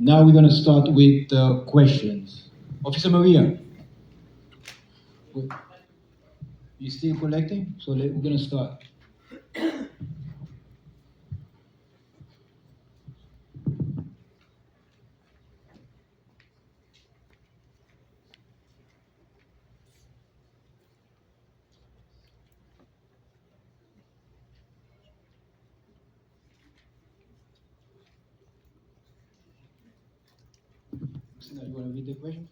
Now we're going to start with questions. Officer Maria, you still collecting? So we're going to start. Christina, you want to read the question?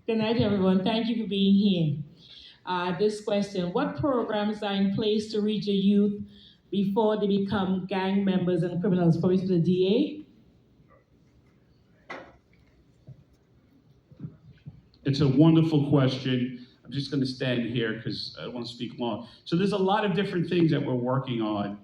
Good night, everyone. Thank you for being here. This question, what programs are in place to reach the youth before they become gang members and criminals? Probably to the DA? It's a wonderful question. I'm just going to stand here because I don't want to speak long. So there's a lot of different things that we're working on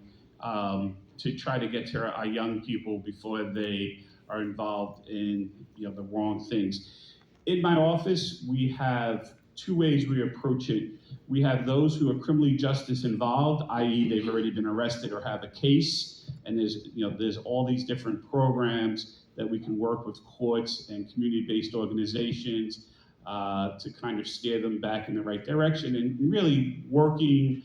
to try to get to our young people before they are involved in the wrong things. In my office, we have two ways we approach it. We have those who are criminally justice involved, i.e., they've already been arrested or have a case, and there's all these different programs that we can work with courts and community-based organizations to kind of steer them back in the right direction, and really working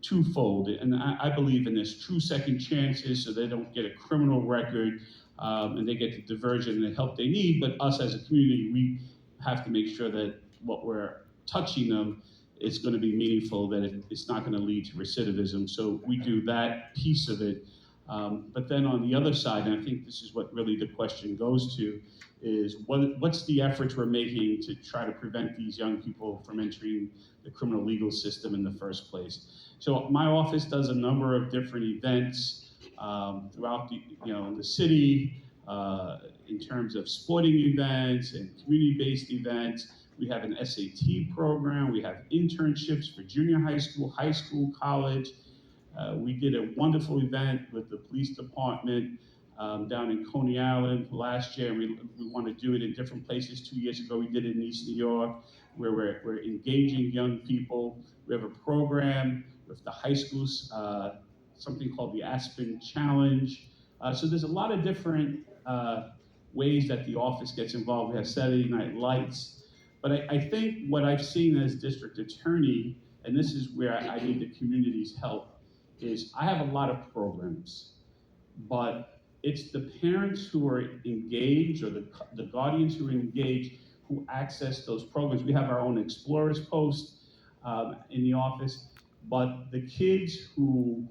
twofold. And I believe in this: true second chances, so they don't get a criminal record, and they get the diversion and the help they need. But us as a community, we have to make sure that what we're touching them is going to be meaningful, that it's not going to lead to recidivism. So we do that piece of it. But then on the other side, and I think this is what really the question goes to, is what's the efforts we're making to try to prevent these young people from entering the criminal legal system in the first place. So my office does a number of different events throughout the city, in terms of sporting events and community-based events. We have an SAT program. We have internships for junior high school, college. We did a wonderful event with the police department down in Coney Island last year, and we want to do it in different places. 2 years ago, we did it in East New York, where we're engaging young people. We have a program with the high schools, something called the Aspen Challenge. So there's a lot of different ways that the office gets involved. We have Saturday Night Lights. But I think what I've seen as district attorney, and this is where I need the community's help, is I have a lot of programs, but it's the parents who are engaged, or the guardians who are engaged, who access those programs. We have our own Explorers post in the office, but the kids who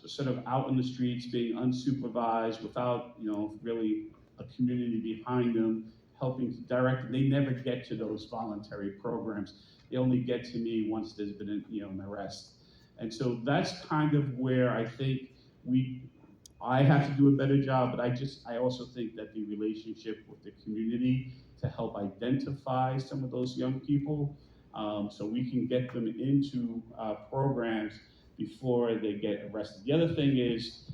are sort of out in the streets being unsupervised without really a community behind them helping to direct them, they never get to those voluntary programs. They only get to me once there's been an arrest. And so that's kind of where I think I have to do a better job, but I also think that the relationship with the community to help identify some of those young people, so we can get them into programs before they get arrested. The other thing is,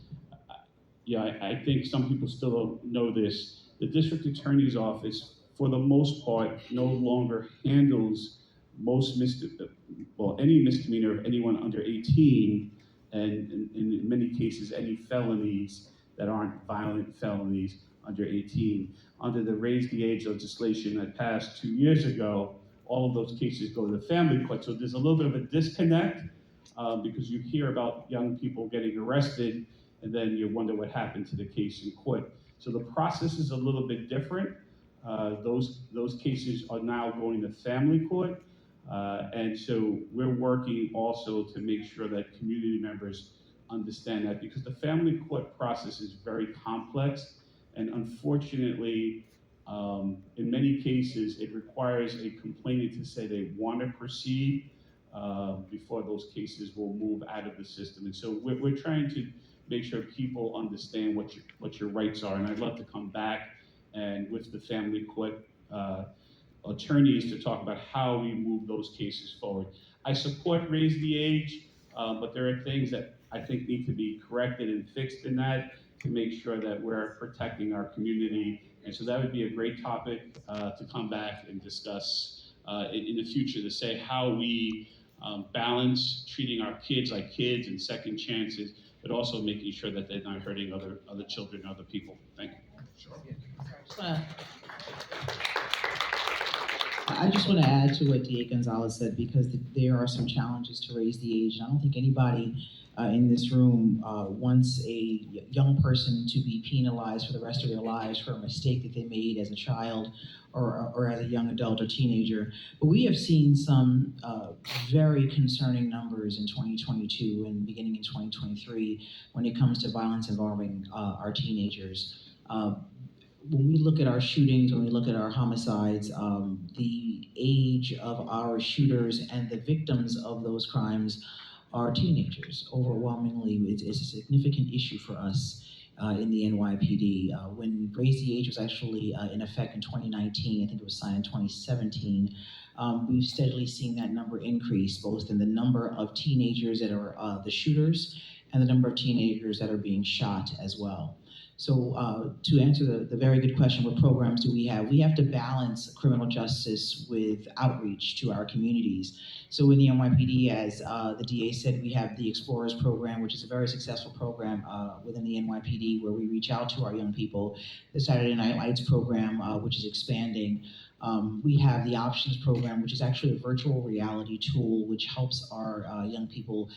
I think some people still don't know this. The district attorney's office, for the most part, no longer handles any misdemeanor of anyone under 18, and in many cases, any felonies that aren't violent felonies under 18. Under the Raise the Age legislation that passed 2 years ago, all of those cases go to the family court. So there's a little bit of a disconnect because you hear about young people getting arrested, and then you wonder what happened to the case in court. So the process is a little bit different. Those cases are now going to family court. And so we're working also to make sure that community members understand that, because the family court process is very complex, and unfortunately, in many cases, it requires a complainant to say they want to proceed before those cases will move out of the system. And so we're trying to make sure people understand what your rights are. And I'd love to come back and with the family court attorneys to talk about how we move those cases forward. I support Raise the Age, but there are things that I think need to be corrected and fixed in that to make sure that we're protecting our community. And so that would be a great topic to come back and discuss in the future, to say how we balance treating our kids like kids and second chances, but also making sure that they're not hurting other children, other people. Thank you. I just want to add to what DA Gonzalez said, because there are some challenges to raise the age. And I don't think anybody in this room wants a young person to be penalized for the rest of their lives for a mistake that they made as a child or as a young adult or teenager. But we have seen some very concerning numbers in 2022 and beginning in 2023 when it comes to violence involving our teenagers. When we look at our shootings, when we look at our homicides, the age of our shooters and the victims of those crimes are teenagers. Overwhelmingly, it's a significant issue for us in the NYPD. When Raise the Age was actually in effect in 2019, I think it was signed in 2017, we've steadily seen that number increase, both in the number of teenagers that are the shooters and the number of teenagers that are being shot as well. So to answer the very good question, what programs do we have? We have to balance criminal justice with outreach to our communities. So in the NYPD, as the DA said, we have the Explorers program, which is a very successful program within the NYPD, where we reach out to our young people. The Saturday Night Lights program, which is expanding. We have the Options program, which is actually a virtual reality tool, which helps our young people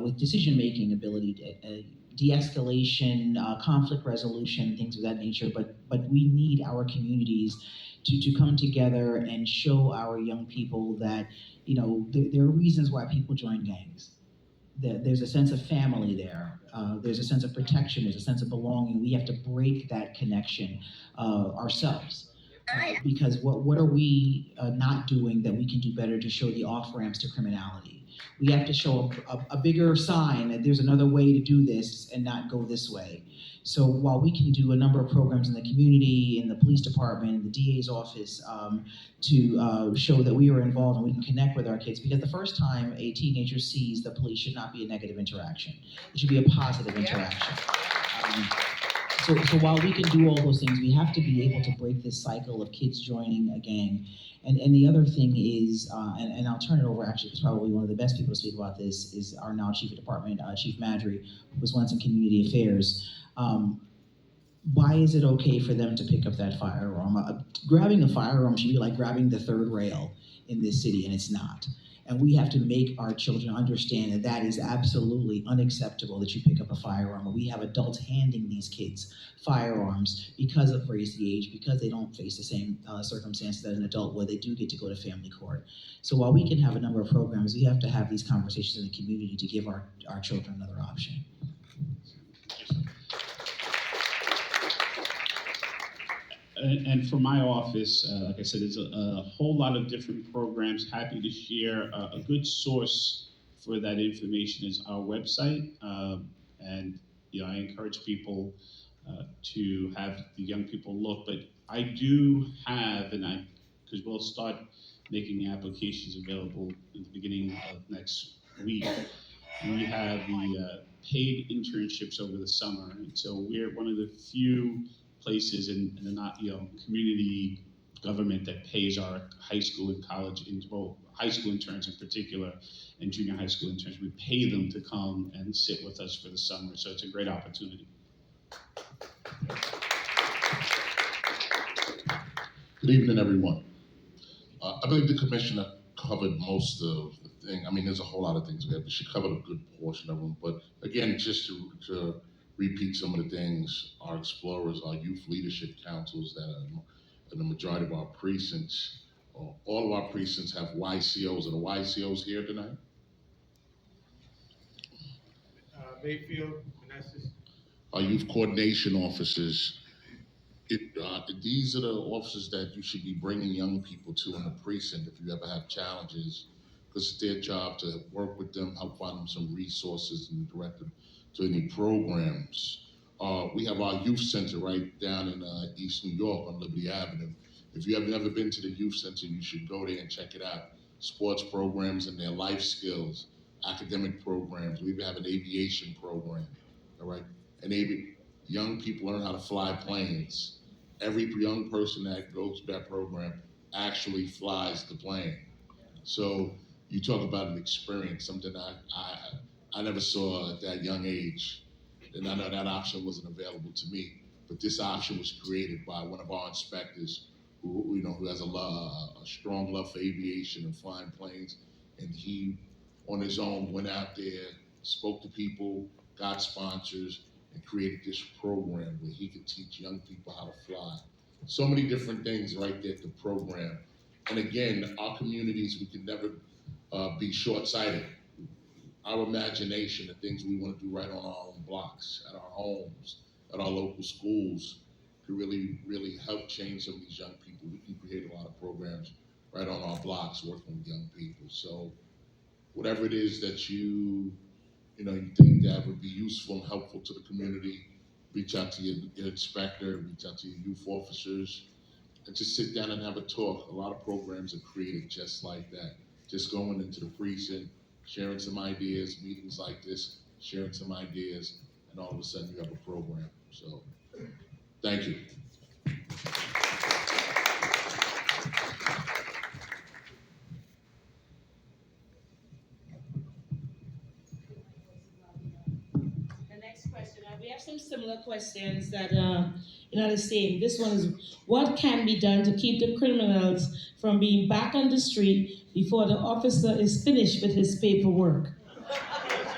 with decision-making ability, de-escalation, conflict resolution, things of that nature. But we need our communities to come together and show our young people that, you know, there are reasons why people join gangs. There's a sense of family there. There's a sense of protection. There's a sense of belonging. We have to break that connection ourselves. Because what are we not doing that we can do better to show the off-ramps to criminality? We have to show a bigger sign that there's another way to do this and not go this way. So while we can do a number of programs in the community, in the police department, in the DA's office, to show that we are involved and we can connect with our kids, because the first time a teenager sees the police should not be a negative interaction. It should be a positive interaction. So while we can do all those things, we have to be able to break this cycle of kids joining a gang. And the other thing is, and I'll turn it over, actually, because probably one of the best people to speak about this is our now Chief of Department, Chief Madry, who was once in Community Affairs. Why is it okay for them to pick up that firearm? Grabbing a firearm should be like grabbing the third rail in this city, and it's not. And we have to make our children understand that that is absolutely unacceptable, that you pick up a firearm. We have adults handing these kids firearms because of Raise the Age, because they don't face the same circumstances that an adult would. They do get to go to family court. So while we can have a number of programs, we have to have these conversations in the community to give our children another option. And for my office, like I said, there's a whole lot of different programs. Happy to share. A good source for that information is our website. And you know, I encourage people to have the young people look. But I do have, because we'll start making applications available in the beginning of next week. We have the paid internships over the summer, and so we're one of the few places in the community government that pays our high school and college, high school interns in particular, and junior high school interns. We pay them to come and sit with us for the summer, so it's a great opportunity. Good evening, everyone. I believe the commissioner covered most of the thing. I mean, there's a whole lot of things we have. She covered a good portion of them, but again, just to repeat some of the things, our explorers, our youth leadership councils that are in the majority of our precincts, all of our precincts have YCOs. Are the YCOs here tonight? Mayfield, Manassas. Our youth coordination officers, these are the officers that you should be bringing young people to in the precinct if you ever have challenges, because it's their job to work with them, help find them some resources and direct them to any programs. We have our youth center right down in East New York on Liberty Avenue. If you have never been to the youth center, you should go there and check it out. Sports programs and their life skills, academic programs. We even have an aviation program, all right? And young people learn how to fly planes. Every young person that goes to that program actually flies the plane. So you talk about an experience, something I never saw at that young age. And I know that option wasn't available to me, but this option was created by one of our inspectors who has a strong love for aviation and flying planes. And he, on his own, went out there, spoke to people, got sponsors, and created this program where he could teach young people how to fly. So many different things right there at the program. And again, our communities, we can never be short-sighted. Our imagination, the things we want to do right on our own blocks, at our homes, at our local schools, could really, really help change some of these young people. We can create a lot of programs right on our blocks working with young people. So whatever it is that you think that would be useful and helpful to the community, reach out to your inspector, reach out to your youth officers, and just sit down and have a talk. A lot of programs are created just like that. Just going into the precinct, sharing some ideas, meetings like this, sharing some ideas, and all of a sudden you have a program. So, thank you. The next question, we have some similar questions that the same. This one is, what can be done to keep the criminals from being back on the street before the officer is finished with his paperwork?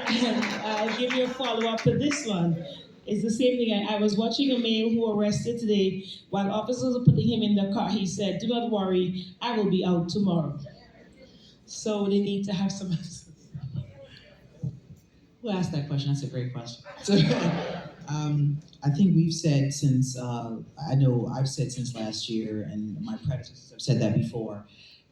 And I'll give you a follow-up to this one. It's the same thing. I was watching a male who arrested today. While officers were putting him in the car, he said, "Do not worry, I will be out tomorrow." So they need to have some answers. Who asked that question? That's a great question. So, I think we've said since, I know I've said since last year, and my predecessors have said that before,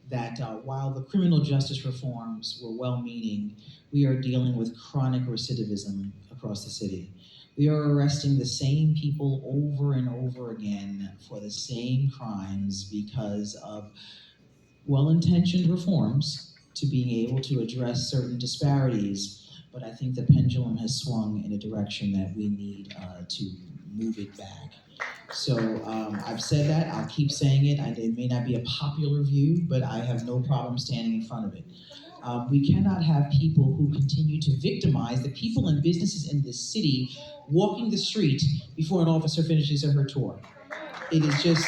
that while the criminal justice reforms were well-meaning, we are dealing with chronic recidivism across the city. We are arresting the same people over and over again for the same crimes because of well-intentioned reforms to being able to address certain disparities, but I think the pendulum has swung in a direction that we need to move it back. So I've said that, I'll keep saying it. It may not be a popular view, but I have no problem standing in front of it. We cannot have people who continue to victimize the people and businesses in this city walking the street before an officer finishes her tour. It is just,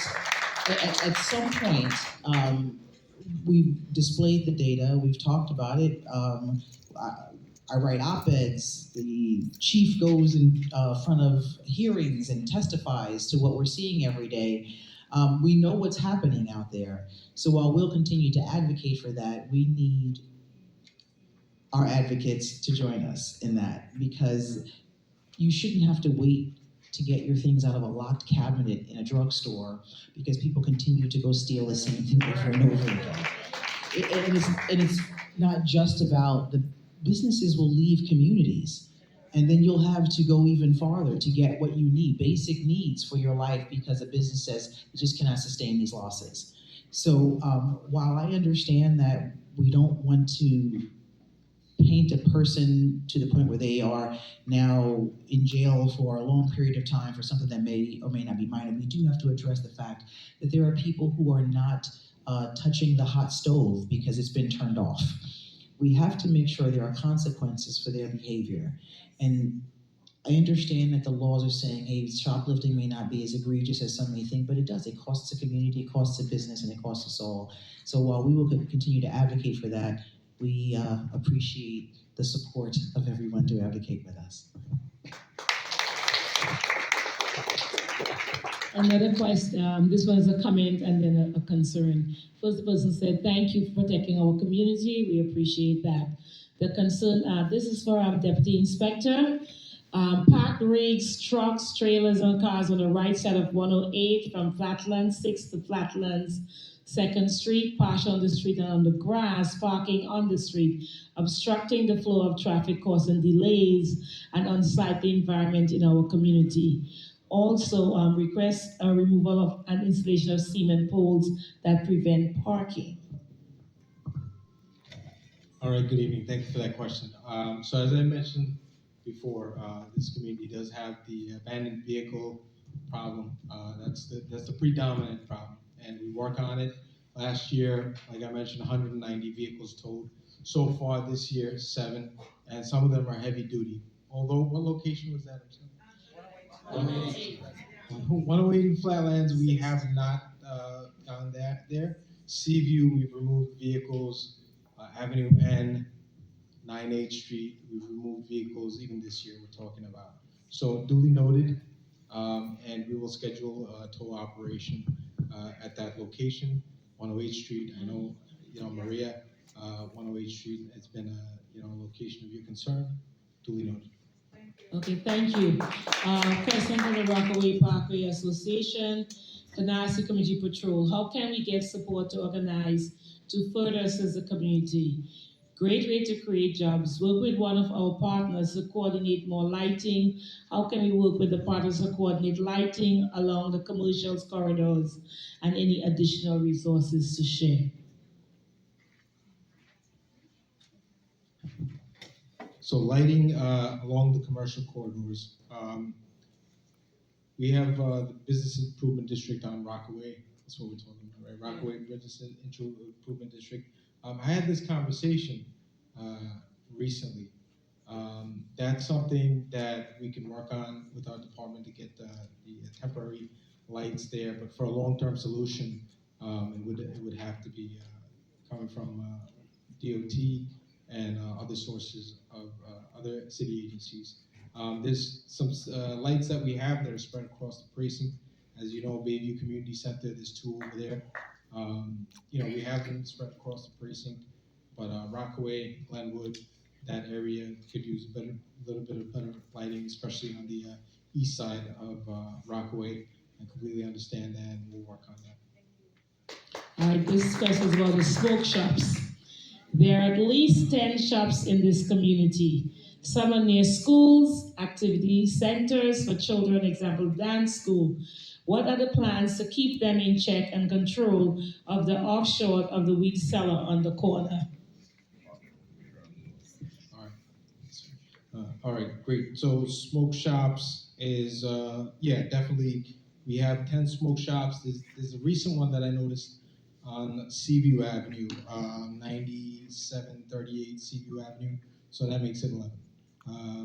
at some point, we've displayed the data, we've talked about it. I write op-eds, the chief goes in front of hearings and testifies to what we're seeing every day. We know what's happening out there. So while we'll continue to advocate for that, we need our advocates to join us in that, because you shouldn't have to wait to get your things out of a locked cabinet in a drugstore because people continue to go steal the same thing over and over again. And it's not just about the businesses will leave communities, and then you'll have to go even farther to get what you need, basic needs for your life, because a business says it just cannot sustain these losses. So while I understand that we don't want to paint a person to the point where they are now in jail for a long period of time for something that may or may not be minor, we do have to address the fact that there are people who are not touching the hot stove because it's been turned off. We have to make sure there are consequences for their behavior. And I understand that the laws are saying, hey, shoplifting may not be as egregious as some may think, but it does. It costs the community, it costs the business, and it costs us all. So while we will continue to advocate for that, we appreciate the support of everyone to advocate with us. Another question, this one is a comment and then a concern. First person said, "Thank you for protecting our community. We appreciate that." The concern, this is for our deputy inspector. Parked rigs, trucks, trailers, and cars on the right side of 108 from Flatlands 6 to Flatlands 2nd Street, partial on the street and on the grass, parking on the street, obstructing the flow of traffic, causing delays and unsightly environment in our community. Also, request a removal of and installation of cement poles that prevent parking. All right, good evening. Thank you for that question. So as I mentioned before, this community does have the abandoned vehicle problem. That's the predominant problem, and we work on it. Last year, like I mentioned, 190 vehicles towed. So far this year, 7, and some of them are heavy duty. Although, what location was that? I'm sorry. 108 in Flatlands, we have not gone there. Seaview, we've removed vehicles. Avenue N, 9/8 Street, we've removed vehicles even this year we're talking about. So duly noted, and we will schedule a tow operation at that location, 108 Street. I know, Maria, 108 Street has been a location of your concern. Duly noted. Okay, thank you. Question from the Rockaway Parkway Association, Canarsie Community Patrol. How can we get support to organize to further assist the community? Great way to create jobs. Work with one of our partners to coordinate more lighting. How can we work with the partners to coordinate lighting along the commercial corridors and any additional resources to share? So lighting along the commercial corridors. We have the Business Improvement District on Rockaway. That's what we're talking about, right? Rockaway Business Improvement District. I had this conversation recently. That's something that we can work on with our department to get the temporary lights there. But for a long-term solution, it would have to be coming from DOT and other sources of other city agencies. There's some lights that we have that are spread across the precinct. As you know, Bayview Community Center, there's 2 over there. We have them spread across the precinct, but Rockaway, Glenwood, that area could use a little bit of better lighting, especially on the east side of Rockaway. I completely understand that, and we'll work on that. All right, this question is about the smoke shops. There are at least 10 shops in this community. Some are near schools, activity centers for children, example, dance school. What are the plans to keep them in check and control of the offshore of the weed cellar on the corner? All right, great. So smoke shops is, definitely. We have 10 smoke shops. There's a recent one that I noticed on Seaview Avenue, 9738 Seaview Avenue. So that makes it 11.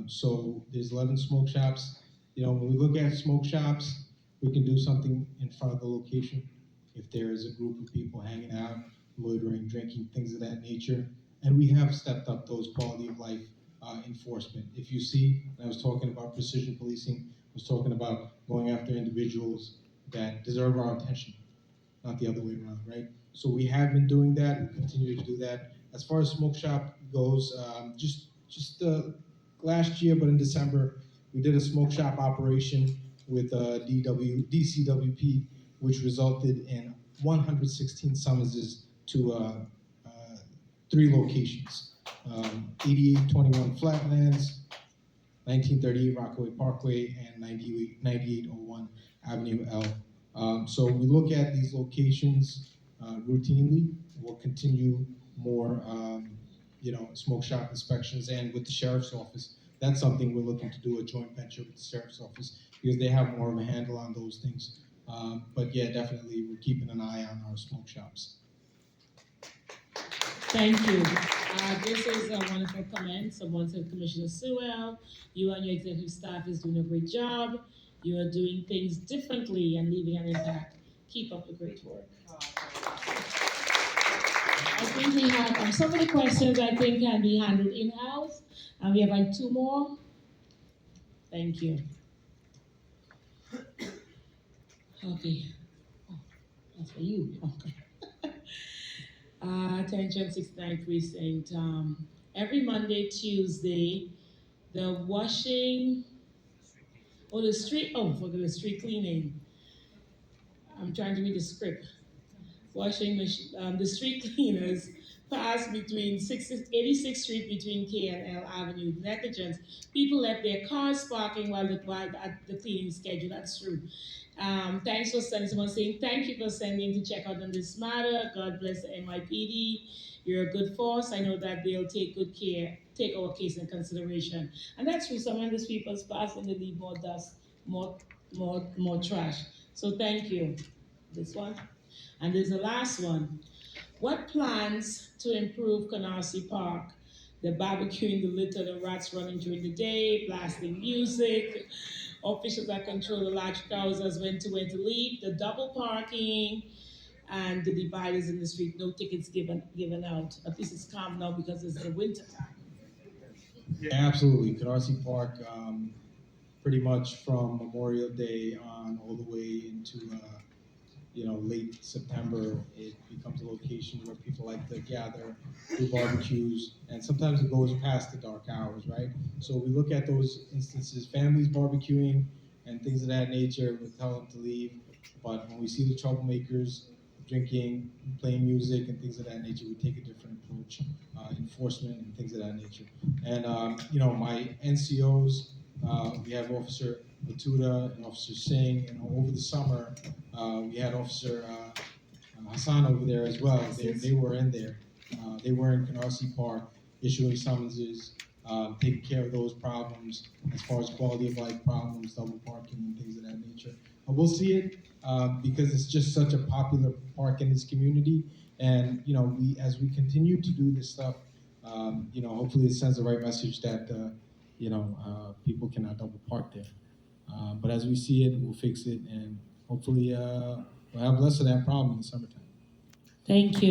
So there's 11 smoke shops. When we look at smoke shops, we can do something in front of the location. If there is a group of people hanging out, loitering, drinking, things of that nature. And we have stepped up those quality of life enforcement. If you see, I was talking about precision policing, I was talking about going after individuals that deserve our attention, not the other way around, right? So we have been doing that, we'll continue to do that. As far as smoke shop goes, just last year, but in December, we did a smoke shop operation with DCWP, which resulted in 116 summonses to 3 locations. 8821 Flatlands, 1938 Rockaway Parkway, and 9801 Avenue L. So we look at these locations routinely. We'll continue more, smoke shop inspections, and with the sheriff's office, that's something we're looking to do, a joint venture with the sheriff's office, because they have more of a handle on those things. But yeah, definitely, we're keeping an eye on our smoke shops. Thank you. This is a wonderful comment. Someone said, Commissioner Sewell, you and your executive staff is doing a great job. You are doing things differently and leaving an impact. Keep up the great work. I think we have some of the questions I think can be handled in-house, and we have like 2 more. Thank you. Okay. Oh, that's for you. Okay. Attention 69 Precinct. Every Monday, Tuesday, the street cleaning. I'm trying to read the script. The street cleaners pass between 86th Street between K and L Avenue. Negligence. People left their cars parking while at the cleaning schedule. That's true. Thanks for sending someone saying, thank you for sending to check out on this matter. God bless the NYPD. You're a good force. I know that they'll take good care, take our case in consideration. And that's true. Some of these people pass and they leave more dust, more trash. So thank you. This one. And there's the last one. What plans to improve Canarsie Park? The barbecuing, the litter, the rats running during the day, blasting music. officials that control the large crowds as when to leave, the double parking, and the dividers in the street, no tickets given out. At least it's calm now because it's the winter time. Yeah, absolutely. Canarsie Park, pretty much from Memorial Day on all the way into late September, it becomes a location where people like to gather, do barbecues, and sometimes it goes past the dark hours, right? So we look at those instances, families barbecuing and things of that nature, we tell them to leave. But when we see the troublemakers drinking, playing music, and things of that nature, we take a different approach, enforcement and things of that nature. And my NCOs, we have Officer Batuta and Officer Singh, and over the summer, we had Officer Hassan over there as well. They were in there. They were in Canarsie Park issuing summonses, taking care of those problems as far as quality of life problems, double parking, and things of that nature. But we'll see it because it's just such a popular park in this community. And as we continue to do this stuff, hopefully it sends the right message that people cannot double park there. But as we see it, we'll fix it, and hopefully we'll have less of that problem in the summertime. Thank you.